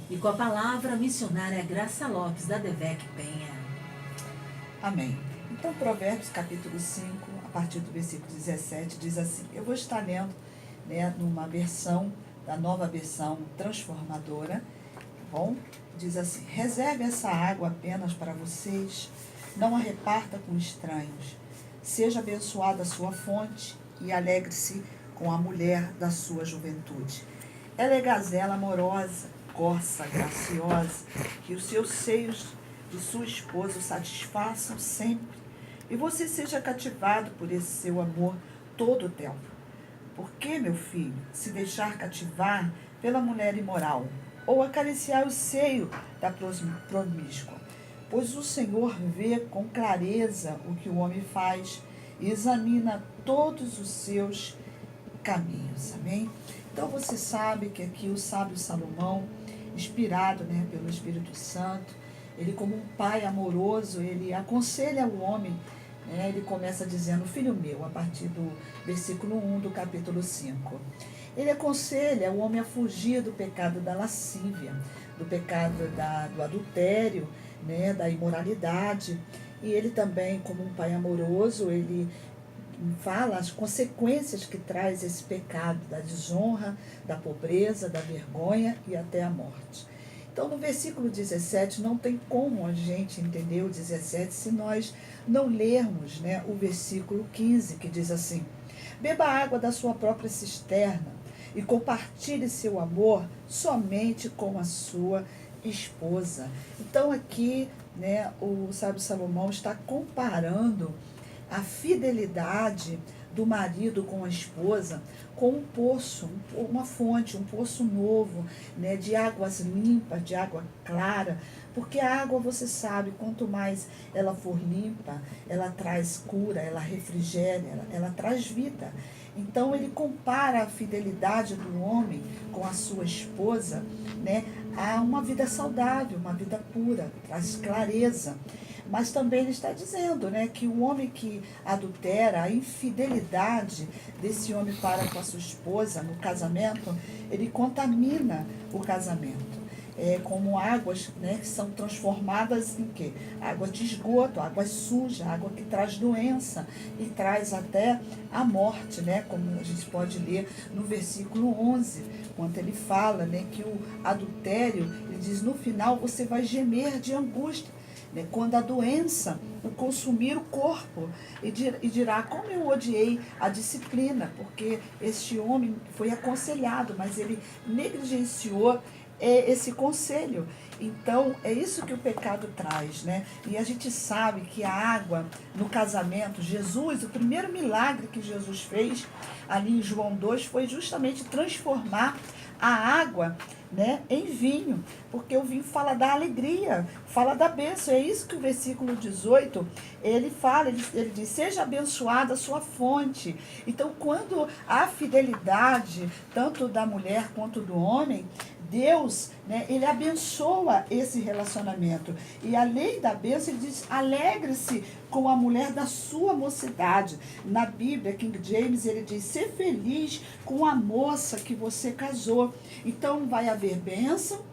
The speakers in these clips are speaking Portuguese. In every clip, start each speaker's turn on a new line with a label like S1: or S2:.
S1: E com a palavra, a missionária Graça Lopes, da Devec Penha.
S2: Amém. Então, Provérbios capítulo 5, a partir do versículo 17, diz assim: eu vou estar lendo, numa versão, da nova versão transformadora, tá bom? Diz assim: reserve essa água apenas para vocês, não a reparta com estranhos. Seja abençoada a sua fonte e alegre-se com a mulher da sua juventude. Ela é gazela amorosa, corça graciosa, que os seus seios de sua esposa o satisfaçam sempre, e você seja cativado por esse seu amor todo o tempo. Por que, meu filho, se deixar cativar pela mulher imoral, ou acariciar o seio da promíscua? Pois o Senhor vê com clareza o que o homem faz e examina todos os seus caminhos. Amém? Então você sabe que aqui o sábio Salomão, inspirado, pelo Espírito Santo, ele, como um pai amoroso, ele aconselha o homem. Ele começa dizendo: filho meu, a partir do versículo 1 do capítulo 5. Ele aconselha o homem a fugir do pecado da lascívia, do pecado do adultério, da imoralidade. E ele também, como um pai amoroso, ele fala as consequências que traz esse pecado, da desonra, da pobreza, da vergonha e até a morte. Então, no versículo 17, não tem como a gente entender o 17 se nós não lermos, o versículo 15, que diz assim: beba água da sua própria cisterna e compartilhe seu amor somente com a sua esposa. Então, aqui, o sábio Salomão está comparando a fidelidade do marido com a esposa com um poço, uma fonte, um poço novo, de águas limpas, de água clara, porque a água, você sabe, quanto mais ela for limpa, ela traz cura, ela refrigera, ela traz vida. Então ele compara a fidelidade do homem com a sua esposa, a uma vida saudável, uma vida pura, traz clareza. Mas também ele está dizendo, que o homem que adultera, a infidelidade desse homem para com a sua esposa no casamento, ele contamina o casamento. Como águas, que são transformadas em quê? Água de esgoto, água suja, água que traz doença e traz até a morte, como a gente pode ler no versículo 11, quando ele fala, que o adultério, ele diz: no final você vai gemer de angústia, quando a doença o consumir o corpo, e dirá: como eu odiei a disciplina, porque este homem foi aconselhado, mas ele negligenciou esse conselho. Então, é isso que o pecado traz, E a gente sabe que a água no casamento, Jesus, o primeiro milagre que Jesus fez ali em João 2 foi justamente transformar a água, em vinho, porque o vinho fala da alegria, fala da bênção. É isso que o versículo 18, ele fala, ele diz: seja abençoada a sua fonte. Então, quando a fidelidade, tanto da mulher quanto do homem, Deus, ele abençoa esse relacionamento. E além da bênção, ele diz: alegre-se com a mulher da sua mocidade. Na Bíblia, King James, ele diz: ser feliz com a moça que você casou. Então, vai haver bênção,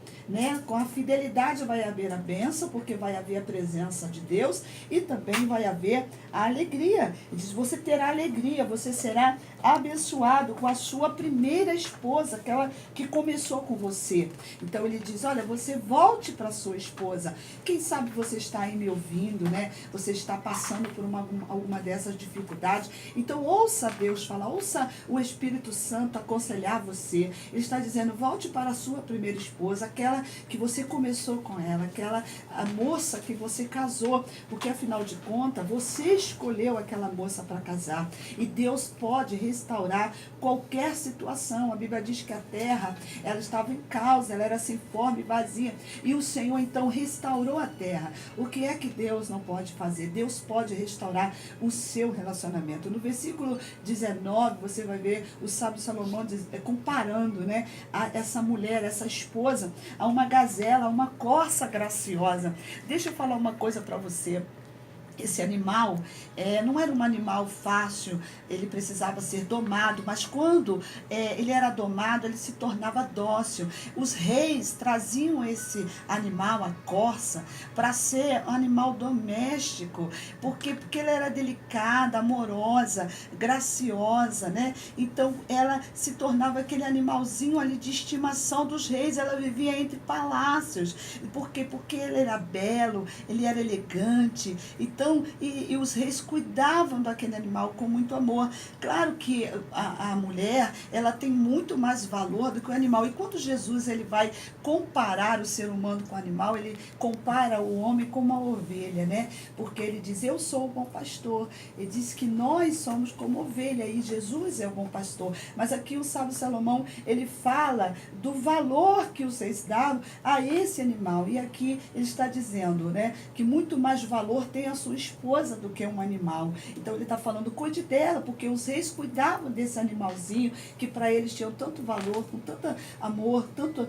S2: com a fidelidade vai haver a bênção, porque vai haver a presença de Deus, e também vai haver a alegria. Ele diz: você terá alegria, você será abençoado com a sua primeira esposa, aquela que começou com você. Então ele diz: olha, você volte para sua esposa. Quem sabe você está aí me ouvindo, você está passando por alguma dessas dificuldades. Então ouça Deus falar, ouça o Espírito Santo aconselhar você. Ele está dizendo: volte para a sua primeira esposa, aquela que você começou com ela, a moça que você casou, porque afinal de contas você escolheu aquela moça para casar, e Deus pode restaurar qualquer situação. A Bíblia diz que a terra, ela estava em causa, ela era sem forma e vazia, e o Senhor então restaurou a terra. O que é que Deus não pode fazer? Deus pode restaurar o seu relacionamento. No versículo 19, você vai ver o sábio Salomão comparando, essa mulher, essa esposa, a uma gazela, a uma corça graciosa. Deixa eu falar uma coisa para você. esse animal não era um animal fácil, ele precisava ser domado, mas quando ele era domado, ele se tornava dócil. Os reis traziam esse animal, a corça, para ser um animal doméstico, porque ela era delicada, amorosa, graciosa, né? Então ela se tornava aquele animalzinho ali de estimação dos reis, ela vivia entre palácios. Por quê? Porque ele era belo, ele era elegante, então, e os reis cuidavam daquele animal com muito amor. Claro que a mulher, ela tem muito mais valor do que o animal. E quando Jesus ele vai comparar o ser humano com o animal, ele compara o homem com uma ovelha, né? Porque ele diz, eu sou o bom pastor. Ele diz que nós somos como ovelha e Jesus é o bom pastor. Mas aqui o sábio Salomão, ele fala do valor que os reis davam a esse animal. E aqui ele está dizendo, né, que muito mais valor tem a sua esposa do que um animal. Então ele está falando, cuide dela, porque os reis cuidavam desse animalzinho, que para eles tinham tanto valor, com tanto amor, tanta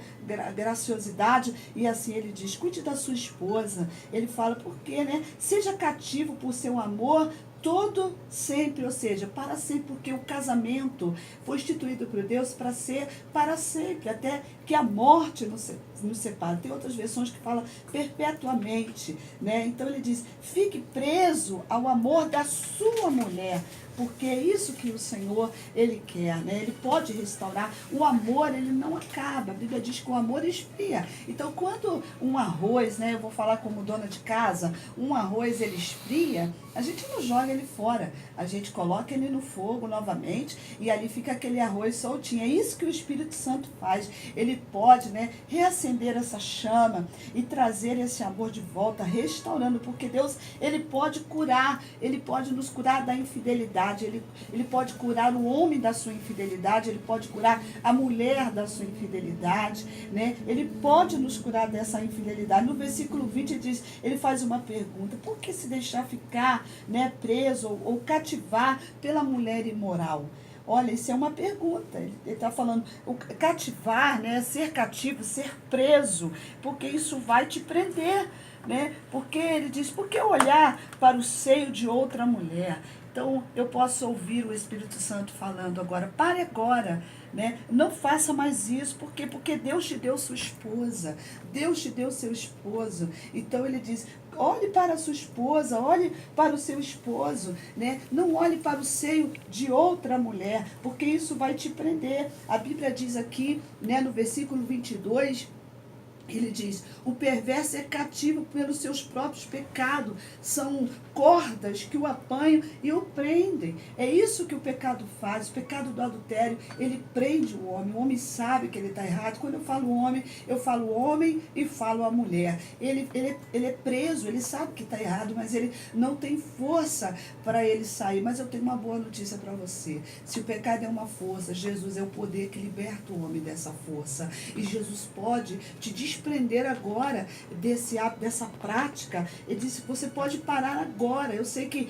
S2: graciosidade, e assim ele diz, cuide da sua esposa. Ele fala, porque, né, seja cativo por seu amor, todo sempre, ou seja, para sempre, porque o casamento foi instituído por Deus para ser para sempre, até que a morte nos separe. Tem outras versões que falam perpetuamente, né? Então ele diz, fique preso ao amor da sua mulher, porque é isso que o Senhor, ele quer, né? Ele pode restaurar. O amor, ele não acaba. A Bíblia diz que o amor esfria. Então, quando um arroz, né? Eu vou falar como dona de casa, um arroz, ele esfria, a gente não joga ele fora. A gente coloca ele no fogo novamente e ali fica aquele arroz soltinho. É isso que o Espírito Santo faz. Ele pode, né, reacender essa chama e trazer esse amor de volta, restaurando, porque Deus, ele pode curar, ele pode nos curar da infidelidade, ele pode curar o homem da sua infidelidade, ele pode curar a mulher da sua infidelidade, né? Ele pode nos curar dessa infidelidade. No versículo 20 diz, ele faz uma pergunta, por que se deixar ficar, né, preso ou cativar pela mulher imoral? Olha, isso é uma pergunta. Ele está falando, o cativar, né, ser cativo, ser preso, porque isso vai te prender, né? Porque ele diz, por que olhar para o seio de outra mulher? Então, eu posso ouvir o Espírito Santo falando agora, pare agora, né? Não faça mais isso, porque Deus te deu sua esposa, Deus te deu seu esposo. Então, ele diz, olhe para a sua esposa, olhe para o seu esposo, né? Não olhe para o seio de outra mulher, porque isso vai te prender. A Bíblia diz aqui, né, no versículo 22, ele diz, o perverso é cativo pelos seus próprios pecados, são cordas que o apanham e o prendem. É isso que o pecado faz, o pecado do adultério, ele prende o homem sabe que ele está errado. Quando eu falo homem e falo a mulher. Ele é preso, ele sabe que está errado, mas ele não tem força para ele sair. Mas eu tenho uma boa notícia para você, se o pecado é uma força, Jesus é o poder que liberta o homem dessa força, e Jesus pode te desprender agora desse ato, dessa prática. Ele disse, você pode parar agora. Eu sei que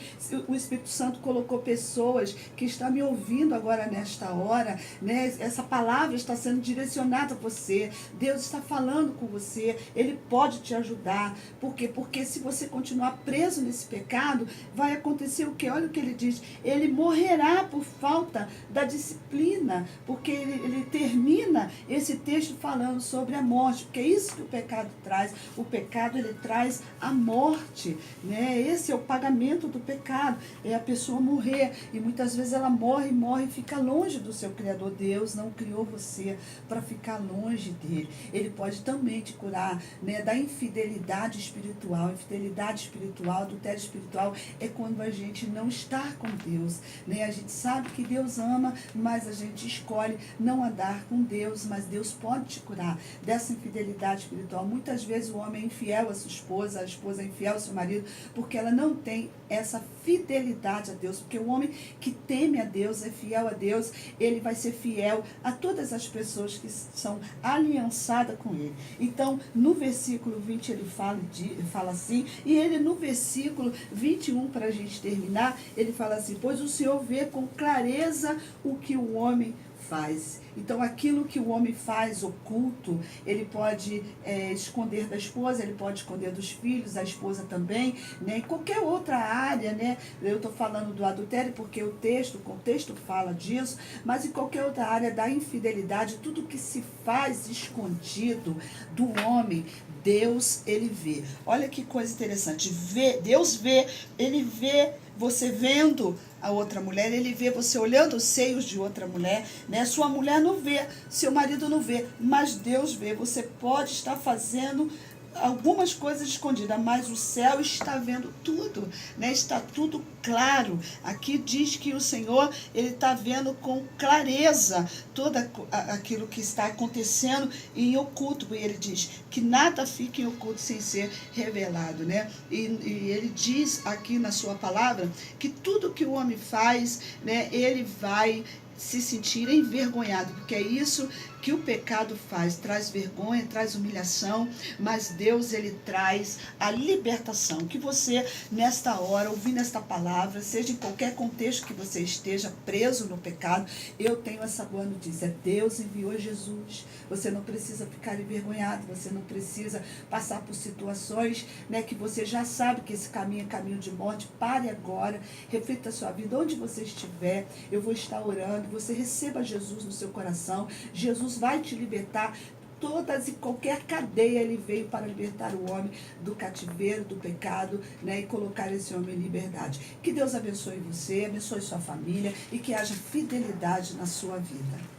S2: o Espírito Santo colocou pessoas que estão me ouvindo agora nesta hora, né? Essa palavra está sendo direcionada a você. Deus está falando com você. Ele pode te ajudar. Por quê? Porque se você continuar preso nesse pecado, vai acontecer o quê? Olha o que ele diz. Ele morrerá por falta da disciplina, porque ele termina esse texto falando sobre a morte, porque é isso que o pecado traz. O pecado, ele traz a morte, né? Esse é o pagamento do pecado, é a pessoa morrer, e muitas vezes ela morre e fica longe do seu Criador. Deus não criou você para ficar longe dele. Ele pode também te curar, né, da infidelidade espiritual. Infidelidade espiritual, adultério espiritual é quando a gente não está com Deus, né? A gente sabe que Deus ama, mas a gente escolhe não andar com Deus, mas Deus pode te curar dessa infidelidade espiritual. Muitas vezes o homem é infiel à sua esposa, a esposa é infiel ao seu marido, porque ela não tem essa fidelidade a Deus, porque o homem que teme a Deus, é fiel a Deus, ele vai ser fiel a todas as pessoas que são aliançadas com ele. Então, no versículo 20 ele fala assim, e ele no versículo 21, para a gente terminar, ele fala assim, pois o Senhor vê com clareza o que o homem faz. Então, aquilo que o homem faz oculto, ele pode esconder da esposa, ele pode esconder dos filhos, a esposa também, né? Em qualquer outra área, né? Eu estou falando do adultério porque o contexto fala disso, mas em qualquer outra área da infidelidade, tudo que se faz escondido do homem, Deus, ele vê. Olha que coisa interessante. Deus vê, ele vê você vendo a outra mulher, ele vê você olhando os seios de outra mulher, né? Sua mulher não vê, seu marido não vê, mas Deus vê. Você pode estar fazendo algumas coisas escondidas, mas o céu está vendo tudo, né? Está tudo claro. Aqui diz que o Senhor, ele está vendo com clareza todo aquilo que está acontecendo em oculto. E ele diz que nada fica em oculto sem ser revelado, né? E ele diz aqui na sua palavra que tudo que o homem faz, né, ele vai se sentir envergonhado, porque é isso que o pecado faz, traz vergonha, traz humilhação, mas Deus, ele traz a libertação. Que você, nesta hora, ouvindo esta palavra, seja em qualquer contexto que você esteja preso no pecado, eu tenho essa boa notícia: Deus enviou Jesus. Você não precisa ficar envergonhado, você não precisa passar por situações, né, que você já sabe que esse caminho é caminho de morte. Pare agora, reflita a sua vida, onde você estiver, eu vou estar orando, você receba Jesus no seu coração. Jesus vai te libertar. Todas e qualquer cadeia ele veio para libertar o homem do cativeiro, do pecado, né, e colocar esse homem em liberdade. Que Deus abençoe você, abençoe sua família e que haja fidelidade na sua vida.